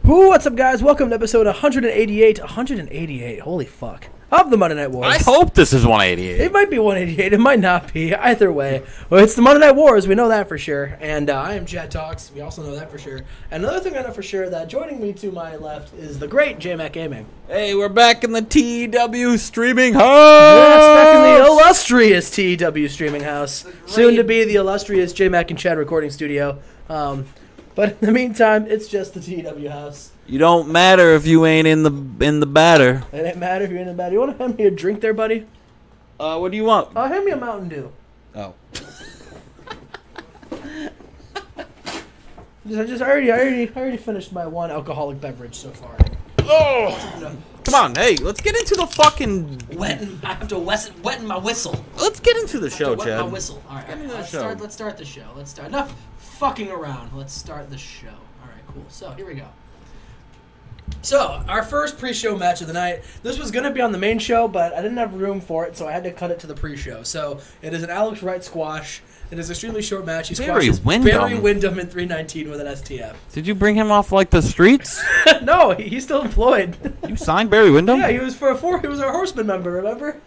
What's up, guys? Welcome to episode 188. 188, holy fuck, of the Monday Night Wars. I hope this is 188. It might be 188. It might not be. Either way. Well, it's the Monday Night Wars. We know that for sure. And I am Chad Talks. We also know that for sure. And another thing I know for sure, that joining me to my left is the great J-Mac Gaming. Hey, we're back in the TW streaming house. Yes, back in the illustrious TW streaming house. Soon to be the illustrious J-Mac and Chad recording studio. But in the meantime, it's just the TW house. You don't matter if you ain't in the batter. It ain't matter if you're in the bed. You want to hand me a drink there, buddy? What do you want? Hand me a Mountain Dew. Oh. I already finished my one alcoholic beverage so far. Oh! Come on, hey, let's get into the fucking... I have to wetten my whistle. Let's get into the show, Wet Chad. my whistle. All right, Get into the let's show. start the show. Let's start. Enough fucking around. Let's start the show. All right, cool. So here we go. So, our first pre-show match of the night. This was going to be on the main show, but I didn't have room for it, so I had to cut it to the pre-show. So, it is an Alex Wright squash. It is an extremely short match. He squashes Barry Windham in 319 with an STF. Did you bring him off like the streets? No, he's still employed. You signed Barry Windham? Yeah, he was he was our Horseman member, remember?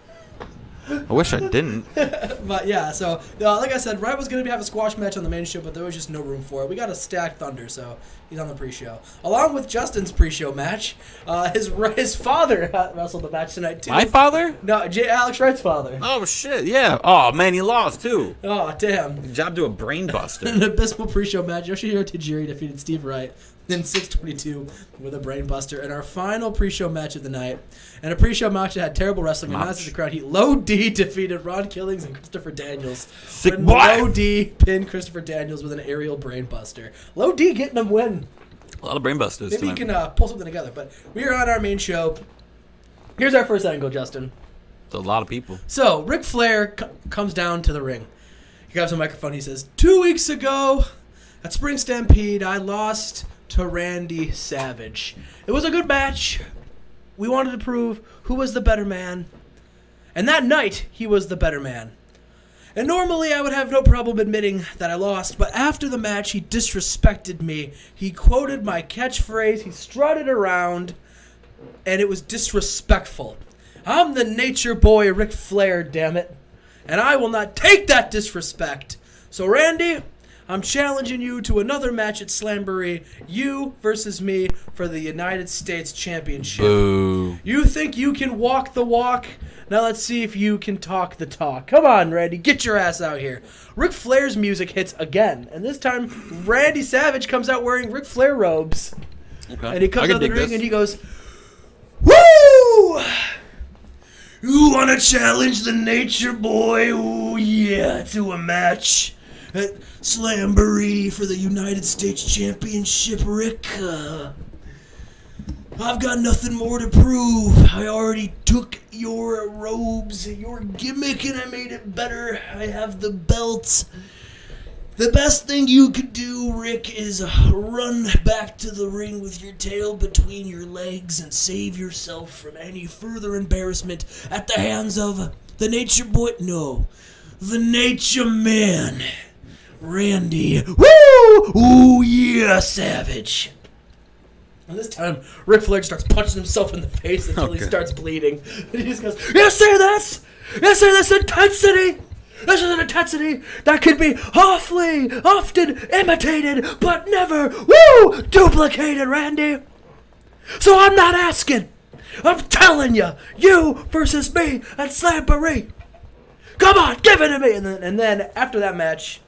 I wish I didn't. But yeah, so like I said, Wright was going to have a squash match on the main show, but there was just no room for it. We got a stacked Thunder, so he's on the pre-show. Along with Justin's pre-show match, his father wrestled the match tonight, too. My father? No, Alex Wright's father. Oh, shit, yeah. Oh, man, he lost, too. Oh, damn. Good job to a brain buster. An abysmal pre-show match, Yoshihiro Tajiri defeated Steve Wright in 622 with a brain buster. And our final pre-show match of the night, and a pre-show match that had terrible wrestling, and as the crowd heat, Low D defeated Ron Killings and Christopher Daniels. Sick When boy. Low D pinned Christopher Daniels with an aerial brain buster. Low D getting him win. A lot of brain busters Maybe tonight. you can pull something together. But we are on our main show. Here's our first angle, Justin. It's a lot of people. So, Ric Flair comes down to the ring. He grabs a microphone. He says, 2 weeks ago at Spring Stampede, I lost to Randy Savage. It was a good match. We wanted to prove who was the better man. And that night, he was the better man. And normally, I would have no problem admitting that I lost, but after the match, he disrespected me. He quoted my catchphrase, he strutted around, and it was disrespectful. I'm the nature boy Ric Flair, damn it. And I will not take that disrespect. So, Randy, I'm challenging you to another match at Slamboree. You versus me for the United States Championship. Boo. You think you can walk the walk? Now let's see if you can talk the talk. Come on, Randy. Get your ass out here. Ric Flair's music hits again. And this time, Randy Savage comes out wearing Ric Flair robes. Okay. And he comes out of the ring this. and he goes, Woo! You want to challenge the Nature Boy? Ooh, yeah, to a match at Slamboree for the United States Championship, Rick. I've got nothing more to prove. I already took your robes, your gimmick, and I made it better. I have the belt. The best thing you could do, Rick, is run back to the ring with your tail between your legs and save yourself from any further embarrassment at the hands of the Nature Boy. No, the Nature Man, Randy. Woo! Ooh, yeah, Savage. And this time, Ric Flair starts punching himself in the face until he starts bleeding. And he just goes, You see this? You see this intensity? This is an intensity that can be awfully often imitated, but never, duplicated, Randy. So I'm not asking. I'm telling you, you versus me at Slamboree. Come on, give it to me. And then after that match,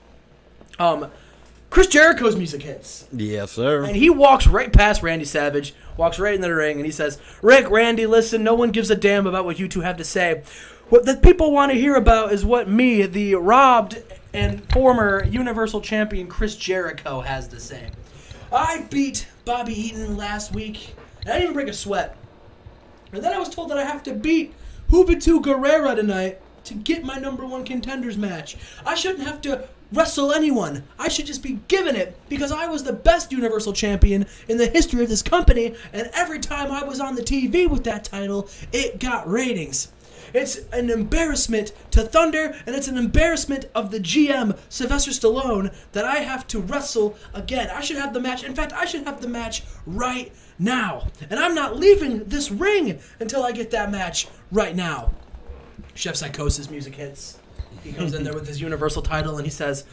Chris Jericho's music hits. Yes, sir. And he walks right past Randy Savage, walks right into the ring, and he says, Rick, Randy, listen, no one gives a damn about what you two have to say. What the people want to hear about is what me, the robbed and former Universal Champion Chris Jericho, has to say. I beat Bobby Eaton last week, and I didn't even break a sweat. And then I was told that I have to beat Juventud Guerrera tonight to get my #1 contenders match. I shouldn't have to wrestle anyone. I should just be given it because I was the best Universal Champion in the history of this company, and every time I was on the TV with that title, it got ratings. It's an embarrassment to Thunder, and it's an embarrassment of the GM, Sylvester Stallone, that I have to wrestle again. I should have the match. In fact, I should have the match right now. And I'm not leaving this ring until I get that match right now. Chef Psychosis music hits. He comes in there with his Universal title, and he says,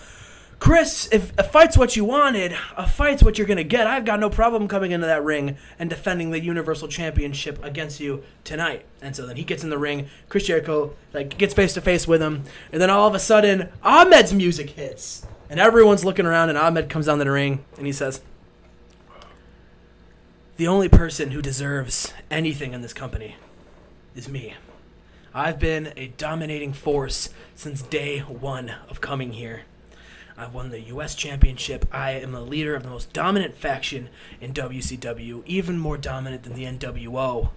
Chris, if a fight's what you wanted, a fight's what you're going to get. I've got no problem coming into that ring and defending the Universal Championship against you tonight. And so then he gets in the ring. Chris Jericho gets face-to-face with him. And then all of a sudden, Ahmed's music hits. And everyone's looking around, and Ahmed comes down to the ring, and he says, the only person who deserves anything in this company is me. I've been a dominating force since day one of coming here. I've won the U.S. Championship. I am the leader of the most dominant faction in WCW, even more dominant than the NWO.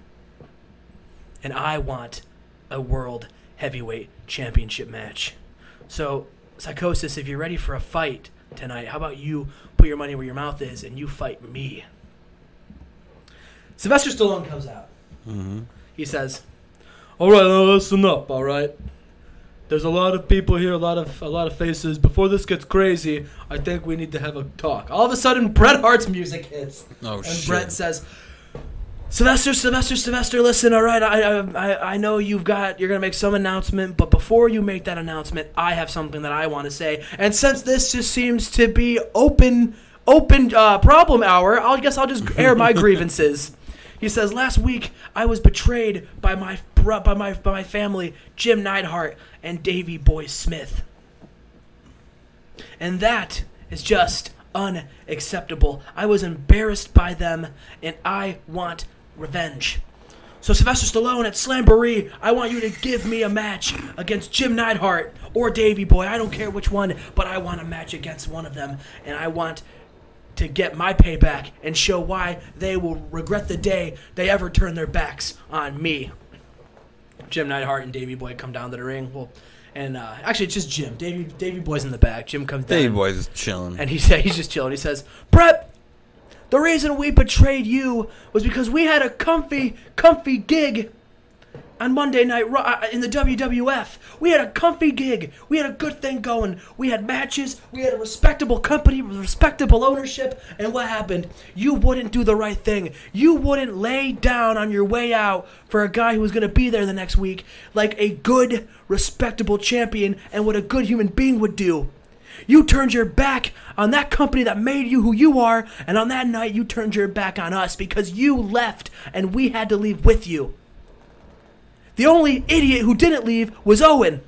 And I want a World Heavyweight Championship match. So, Psychosis, if you're ready for a fight tonight, how about you put your money where your mouth is and you fight me? Sylvester Stallone comes out. Mm-hmm. He says, all right, now listen up, all right? There's a lot of people here, a lot of faces. Before this gets crazy, I think we need to have a talk. All of a sudden, Bret Hart's music hits. Oh, and shit. Bret says, Sylvester, listen, all right, I know you're going to make some announcement, but before you make that announcement, I have something that I want to say. And since this just seems to be open problem hour, I guess I'll just air my grievances. He says, last week I was betrayed by my family, Jim Neidhart and Davey Boy Smith. And that is just unacceptable. I was embarrassed by them, and I want revenge. So Sylvester Stallone at Slamboree, I want you to give me a match against Jim Neidhart or Davey Boy. I don't care which one, but I want a match against one of them, and I want to get my payback and show why they will regret the day they ever turn their backs on me. Jim Neidhart and Davey Boy come down to the ring. Well, and actually, it's just Jim. Davey Boy's in the back. Jim comes down. Davey Boy's just chilling. And he's just chilling. He says, Bret, the reason we betrayed you was because we had a comfy gig on Monday Night Raw in the WWF. We had a comfy gig. We had a good thing going. We had matches. We had a respectable company with respectable ownership. And what happened? You wouldn't do the right thing. You wouldn't lay down on your way out for a guy who was going to be there the next week like a good, respectable champion and what a good human being would do. You turned your back on that company that made you who you are, and on that night you turned your back on us because you left and we had to leave with you. The only idiot who didn't leave was Owen.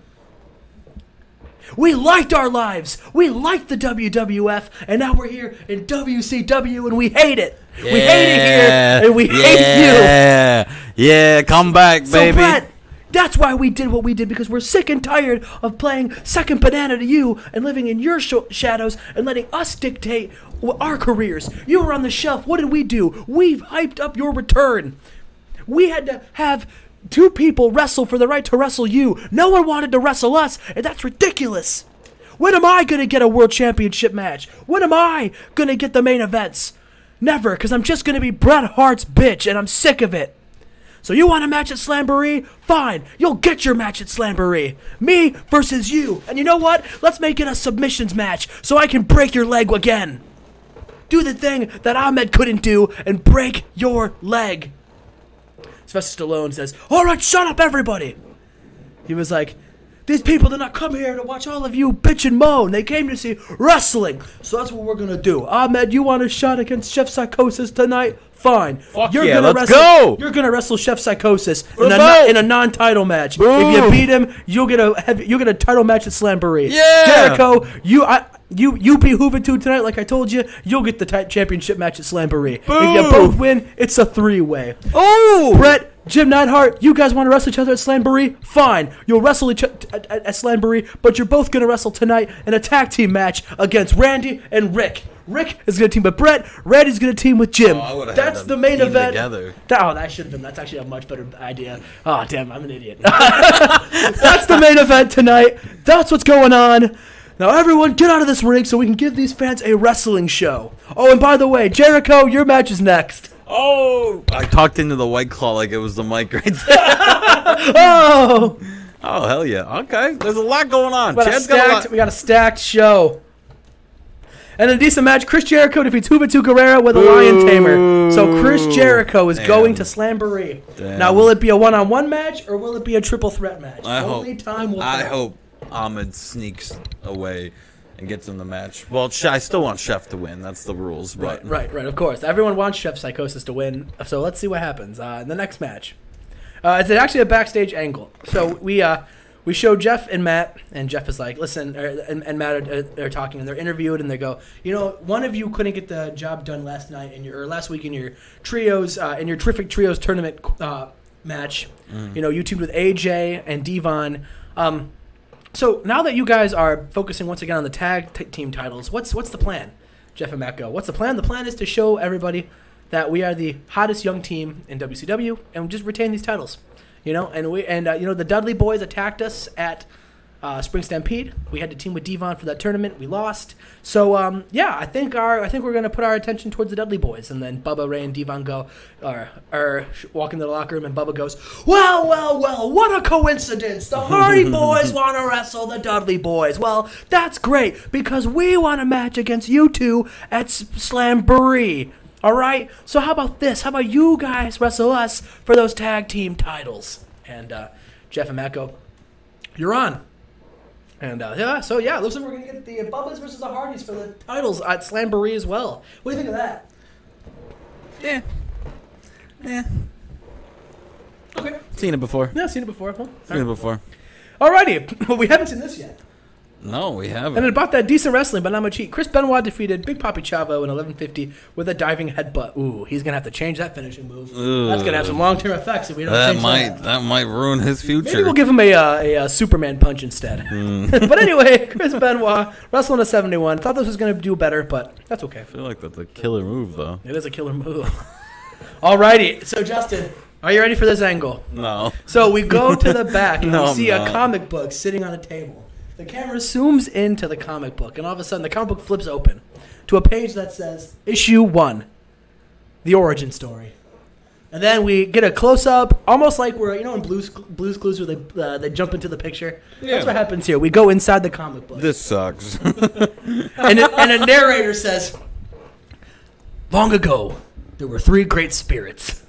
We liked our lives. We liked the WWF, and now we're here in WCW, and we hate it. Yeah, we hate it here, and we hate you. Yeah, come back, baby. So, Bret, that's why we did what we did, because we're sick and tired of playing second banana to you and living in your shadows and letting us dictate our careers. You were on the shelf. What did we do? We hyped up your return. We had to have two people wrestle for the right to wrestle you. No one wanted to wrestle us, and that's ridiculous. When am I going to get a world championship match? When am I going to get the main events? Never, because I'm just going to be Bret Hart's bitch, and I'm sick of it. So you want a match at Slamboree? Fine, you'll get your match at Slamboree. Me versus you. And you know what? Let's make it a submissions match so I can break your leg again. Do the thing that Ahmed couldn't do and break your leg. Sylvester Stallone says, all right, shut up, everybody. He was like, these people did not come here to watch all of you bitch and moan. They came to see wrestling. So that's what we're going to do. Ahmed, you want a shot against Chef Psychosis tonight? Fine. Fuck You're yeah, gonna let's wrestle, go. You're going to wrestle Chef Psychosis in a non-title match. Boom. If you beat him, you'll get a title match at Slamboree. Yeah. Jericho, you beat Juventud tonight, like I told you. You'll get the championship match at Slamboree. If you both win, it's a three-way. Oh! Bret, Jim Neidhart, you guys want to wrestle each other at Slamboree? Fine. You'll wrestle at Slamboree, but you're both going to wrestle tonight in a tag team match against Randy and Rick. Rick is going to team with Bret. Randy's going to team with Jim. That's the main event. That should have been. That's actually a much better idea. Oh, damn, I'm an idiot. That's the main event tonight. That's what's going on. Now, everyone, get out of this ring so we can give these fans a wrestling show. Oh, and by the way, Jericho, your match is next. Oh! I talked into the White Claw like it was the mic right there. Oh! Oh, hell yeah. Okay, there's a lot going on. We got a stacked show. And a decent match, Chris Jericho defeats Juventud Guerrera with a Lion Tamer. So Chris Jericho is going to Slamboree. Now, will it be a one-on-one match or will it be a triple threat match? Only time will tell. I hope Ahmed sneaks away and gets in the match. Well, I still want Chef to win. That's the rules. But. Right, of course. Everyone wants Chef Psychosis to win. So let's see what happens in the next match. It's actually a backstage angle. So we show Jeff and Matt, and Jeff is like, listen, and Matt are talking, and they're interviewed, and they go, you know, one of you couldn't get the job done last night or last week in your trios, in your Terrific Trios tournament match. You know, you teamed with AJ and Devon. So now that you guys are focusing once again on the tag team titles, what's the plan? Jeff and Matt go, what's the plan? The plan is to show everybody that we are the hottest young team in WCW, and just retain these titles. You know, and you know, the Dudley Boys attacked us at Spring Stampede. We had to team with Devon for that tournament. We lost. So yeah, I think we're gonna put our attention towards the Dudley Boys. And then Bubba Ray and Devon are walk into the locker room, and Bubba goes, well, what a coincidence! The Hardy Boys want to wrestle the Dudley Boys. Well, that's great because we want a match against you two at Slamboree. All right, so how about this? How about you guys wrestle us for those tag team titles? And Jeff and Matt go, you're on. And yeah, so yeah, it looks like we're going to get the Bubba's versus the Hardys for the titles at Slamboree as well. What do you think of that? Yeah. Okay. Seen it before. Yeah, seen it before. Huh? Seen it before. Alrighty, well, we haven't seen this yet. No, we haven't. And about that decent wrestling, but not much heat. Chris Benoit defeated Big Papi Chavo in 11:50 with a diving headbutt. Ooh, he's gonna have to change that finishing move. That's gonna have some long-term effects if we don't change that. That might ruin his future. Maybe we'll give him a Superman punch instead. But anyway, Chris Benoit wrestling a 71. Thought this was gonna do better, but that's okay. I feel like that's a killer move, though. It is a killer move. Alrighty, so Justin, are you ready for this angle? No. So we go to the back and we see I'm a comic book sitting on a table. The camera zooms into the comic book, and all of a sudden the comic book flips open to a page that says, Issue 1, The Origin Story. And then we get a close-up, almost like we're, you know, in Blue's Clues where they jump into the picture. Yeah. That's what happens here. We go inside the comic book. This sucks. and a narrator says, long ago, there were 3 great spirits.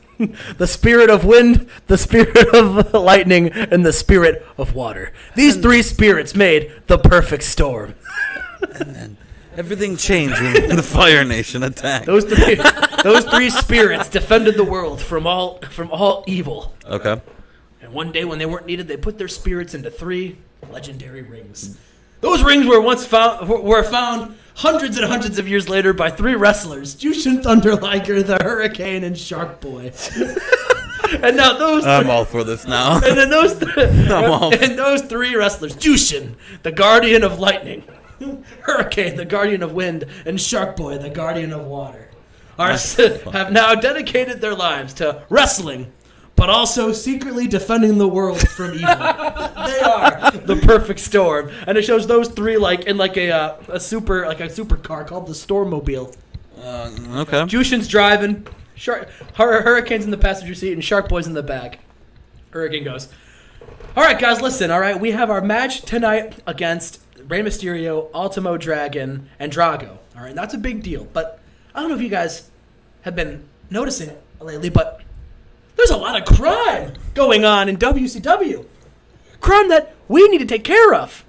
The spirit of wind, the spirit of lightning, and the spirit of water. These 3 spirits made the perfect storm. And then everything changed when the Fire Nation attacked. Those three spirits defended the world from all evil. Okay. And one day when they weren't needed, they put their spirits into 3 legendary rings. Those rings were found hundreds and hundreds of years later by 3 wrestlers: Jushin Thunder Liger, the Hurricane, and Shark Boy. And now I'm all for this now. And then those 3 wrestlers: Jushin, the Guardian of Lightning, Hurricane, the Guardian of Wind, and Shark Boy, the Guardian of Water, have now dedicated their lives to wrestling, but also secretly defending the world from evil. They are the perfect storm, and it shows those 3 in a supercar called the Stormmobile. Okay. Jushin's driving, Hurricane's in the passenger seat, and Shark Boy's in the back. Hurricane goes, all right, guys, listen. All right, we have our match tonight against Rey Mysterio, Ultimo Dragon, and Drago. All right, that's a big deal. But I don't know if you guys have been noticing it lately, but there's a lot of crime going on in WCW. Crime that we need to take care of.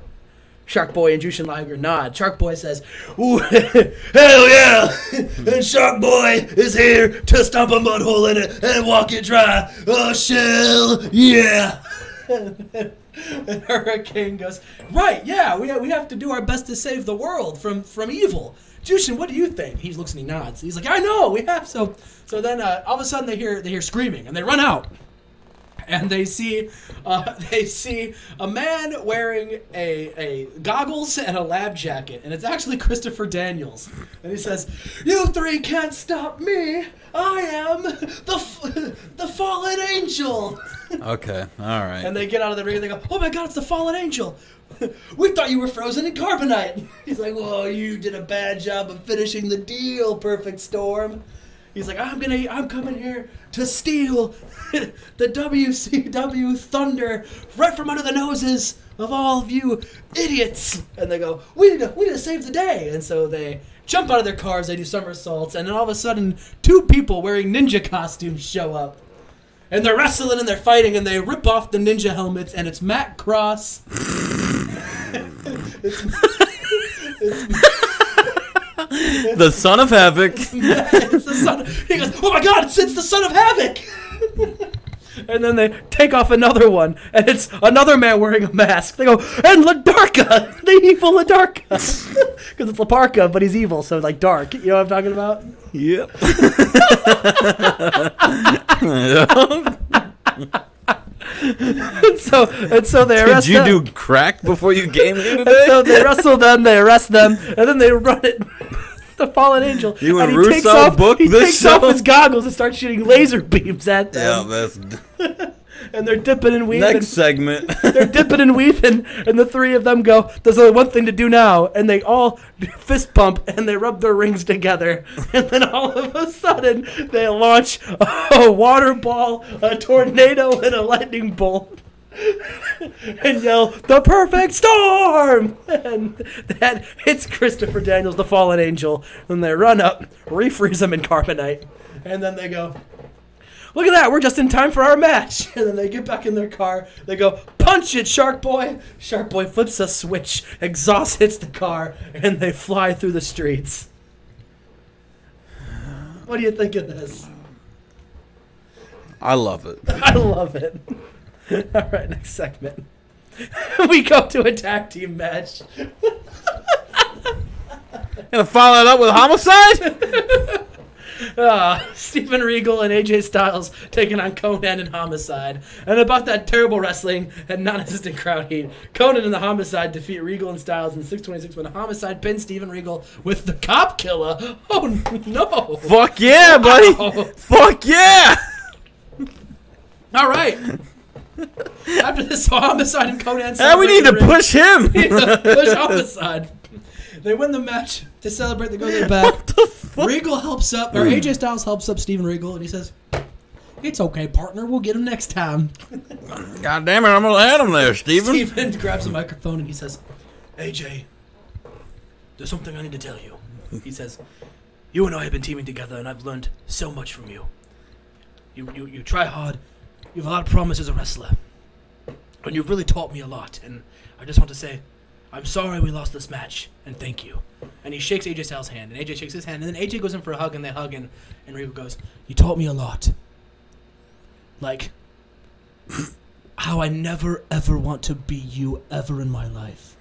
Shark Boy and Jushin Liger nod. Shark Boy says, ooh, hell yeah! And Shark Boy is here to stomp a mud hole in it and walk it dry. Oh, shell, yeah! And Hurricane goes, right, yeah, we have to do our best to save the world from evil. Jushin, what do you think? He looks and he nods. He's like, I know, we have so. So then all of a sudden they hear screaming and they run out. And they see a man wearing a goggles and a lab jacket, and it's actually Christopher Daniels. And he says, "You 3 can't stop me. I am the fallen angel." Okay, all right. And they get out of the ring and they go, "Oh my God, it's the fallen angel. We thought you were frozen in carbonite." He's like, "Well, you did a bad job of finishing the deal, Perfect Storm. He's like, I'm coming here to steal the WCW Thunder right from under the noses of all of you idiots. And they go, we need to save the day. And so they jump out of their cars, they do somersaults, and then all of a sudden, 2 people wearing ninja costumes show up. And they're wrestling and they're fighting, and they rip off the ninja helmets, and it's Matt Cross. The Son of Havoc. It's the son. He goes, oh my God! It's the Son of Havoc. And then they take off another one, and it's another man wearing a mask. They go, and Ladarka, the evil Ladarka, because it's Laparka, but he's evil, so like dark. You know what I'm talking about? Yep. and so they arrest Did you them. do crack before you came here And today? so they wrestle them, they arrest them, and then they run it. The fallen angel. You and he Russo takes off, booked he this takes off show? his goggles and starts shooting laser beams at Yeah, them. that's And they're dipping and weaving. next segment. They're dipping and weaving, and the 3 of them go, there's only one thing to do now, and they all fist bump, and they rub their rings together, and then all of a sudden, they launch a water ball, a tornado, and a lightning bolt, and yell, the perfect storm! And that hits Christopher Daniels, the fallen angel, and they run up, refreeze him in carbonite, and then they go, look at that, we're just in time for our match. And then they get back in their car. They go, punch it, Shark Boy. Shark Boy flips a switch. Exhaust hits the car. And they fly through the streets. What do you think of this? I love it. I love it. All right, next segment. We go to a tag team match. Gonna follow it up with Homicide? Steven Regal and AJ Styles taking on Conan and Homicide. And about that terrible wrestling and non-existent crowd heat, Conan and the Homicide defeat Regal and Styles in 626 when Homicide pins Steven Regal with the Cop Killer. Oh, no. Fuck yeah, buddy. Wow. Fuck yeah. All right. After this, Homicide and Conan Yeah, we need to celebrate the ring. push him. We need to push Homicide. They win the match. To celebrate, they go to the back. Regal helps up, or AJ Styles helps up Steven Regal, and he says, it's okay, partner. We'll get him next time. God damn it, I'm gonna add him there, Steven. Steven grabs a microphone and he says, AJ, there's something I need to tell you. He says, you and I have been teaming together, and I've learned so much from you. You try hard. You have a lot of promise as a wrestler. And you've really taught me a lot. And I just want to say, I'm sorry we lost this match, and thank you. And he shakes AJ Styles' hand, and AJ shakes his hand, and then AJ goes in for a hug, and they hug, and Regal goes, you taught me a lot. Like, how I never, ever want to be you ever in my life.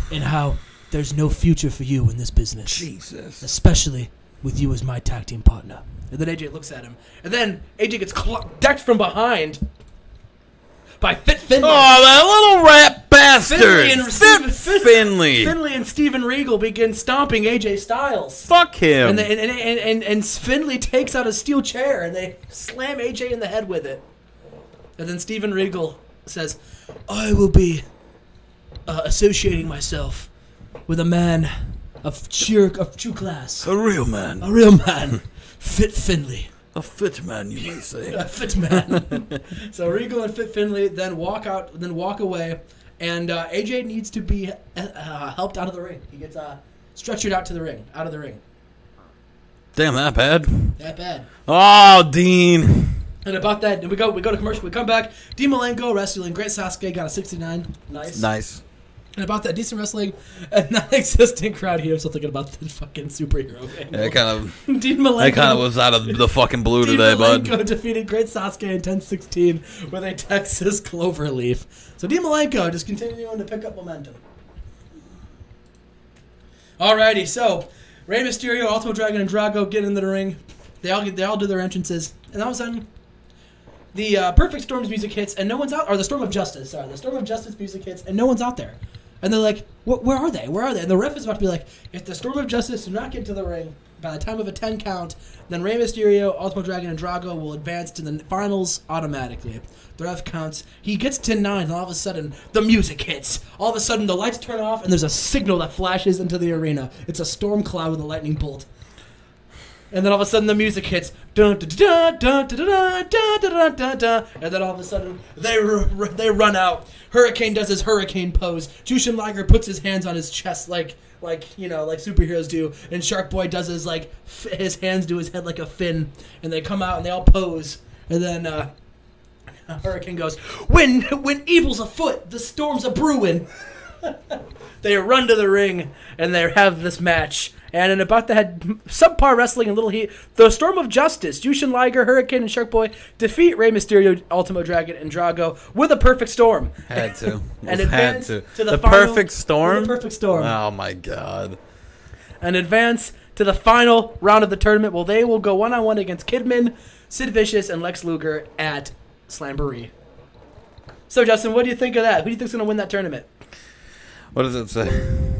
And how there's no future for you in this business. Jesus. Especially with you as my tag team partner. And then AJ looks at him, and then AJ gets decked from behind by Fit Finlay. Oh, that little rat bastard! Finley! Finlay and Steven Regal begin stomping AJ Styles. Fuck him! And Finlay takes out a steel chair, and they slam AJ in the head with it. And then Steven Regal says, I will be associating myself with a man of true class. A real man. A real man. Fit Finlay. A fit man, you may say. A fit man. So Regal and Fit Finlay then walk away, and AJ needs to be helped out of the ring. He gets stretchered out of the ring. Damn, that bad? That bad. Oh, Dean. And about that, we go to commercial. We come back. Dean Malenko wrestling. Great Sasuke got a 69. Nice. And about that decent wrestling and non-existent crowd here, I'm still thinking about the fucking superhero angle. Yeah, Dean Malenko. That kind of was out of the fucking blue Dean today, bud. Malenko defeated Great Sasuke in 10-16 with a Texas Cloverleaf. So Dean Malenko just continuing to pick up momentum. Alrighty, so Rey Mysterio, Ultimo Dragon, and Drago get into the ring. They all do their entrances, and all of a sudden, the Perfect Storm's music hits, and no one's out. Or the Storm of Justice, sorry, the Storm of Justice music hits, and no one's out there. And they're like, where are they? Where are they? And the ref is about to be like, if the Storm of Justice do not get to the ring by the time of a 10 count, then Rey Mysterio, Ultimo Dragon, and Drago will advance to the finals automatically. The ref counts. He gets to 9, and all of a sudden, the music hits. All of a sudden, the lights turn off, and there's a signal that flashes into the arena. It's a storm cloud with a lightning bolt. And then all of a sudden the music hits. Dun, dun, dun, dun, dun, dun, dun, dun, dun, dun, dun. And then all of a sudden they run out. Hurricane does his hurricane pose. Jushin Liger puts his hands on his chest like superheroes do. And Shark Boy does his his hands to his head like a fin. And they come out and they all pose. And then Hurricane goes, when evil's afoot, the storm's a brewing. They run to the ring and they have this match. And in about to head subpar wrestling and little heat, the Storm of Justice, Jushin Liger, Hurricane, and Shark Boy defeat Rey Mysterio, Ultimo Dragon, and Drago with a perfect storm. Had to. And Had advance to. to the The final, perfect storm? The perfect storm. Oh, my God. And advance to the final round of the tournament. Well, they will go one-on-one against Kidman, Sid Vicious, and Lex Luger at Slamboree. So, Justin, what do you think of that? Who do you think's going to win that tournament? What does it say?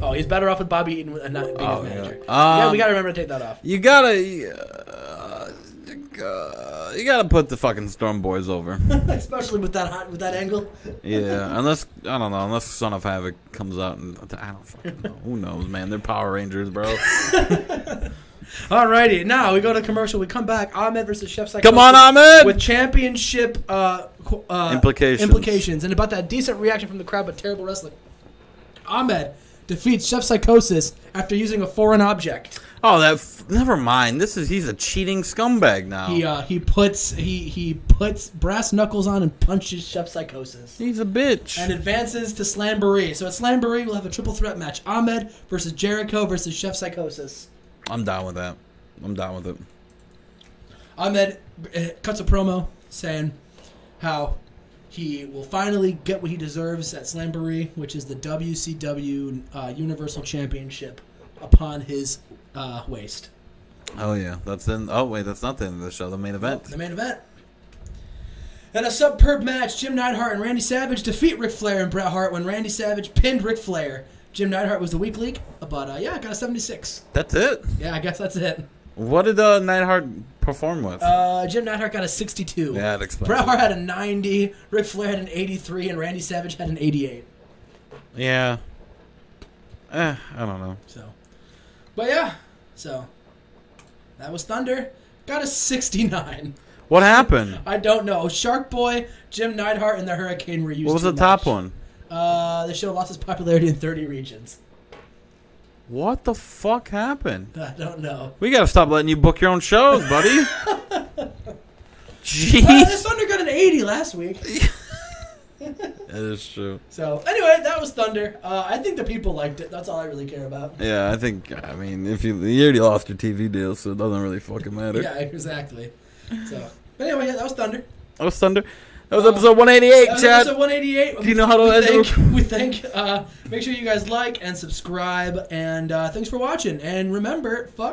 Oh, he's better off with Bobby Eaton and not being his Oh, manager. yeah. Yeah, we got to remember to take that off. You gotta put the fucking Storm Boys over. Especially with that angle. Yeah, unless Son of Havoc comes out and I don't fucking know. Who knows, man? They're Power Rangers, bro. Alrighty, now we go to commercial. We come back. Ahmed versus Chef Psychosis. Come on, Ahmed! With championship implications, and about that decent reaction from the crowd, but terrible wrestling. Ahmed defeats Chef Psychosis after using a foreign object. Oh, never mind. He's a cheating scumbag now. He puts brass knuckles on and punches Chef Psychosis. He's a bitch. And advances to Slamboree. So at Slamboree, we'll have a triple threat match: Ahmed versus Jericho versus Chef Psychosis. I'm down with that. I'm down with it. Ahmed cuts a promo saying how he will finally get what he deserves at Slamboree, which is the WCW Universal Championship upon his waist. Oh, yeah. That's in. Oh, wait. That's not the end of the show. The main event. The main event. In a superb match, Jim Neidhart and Randy Savage defeat Ric Flair and Bret Hart when Randy Savage pinned Ric Flair. Jim Neidhart was the weak link, but I got a 76. That's it? Yeah, I guess that's it. What did Neidhart perform with? Jim Neidhart got a 62. Yeah, that explains Bret it. Hart had a 90, Ric Flair had an 83, and Randy Savage had an 88. Yeah. I don't know. But yeah, so that was Thunder. Got a 69. What happened? I don't know. Shark Boy, Jim Neidhart, and the Hurricane were used. What was too the top much. one? The show lost its popularity in 30 regions. What the fuck happened? I don't know. We gotta stop letting you book your own shows, buddy. Jeez. Well, the Thunder got an 80 last week. That is true. So, anyway, that was Thunder. I think the people liked it. That's all I really care about. Yeah, I mean, if you already lost your TV deal, so it doesn't really fucking matter. Yeah, exactly. So, but anyway, yeah, that was Thunder. That was Thunder. That was episode 188, That was Chad. episode 188. Do you know how to end it? We think. Make sure you guys like and subscribe. And thanks for watching. And remember, fuck.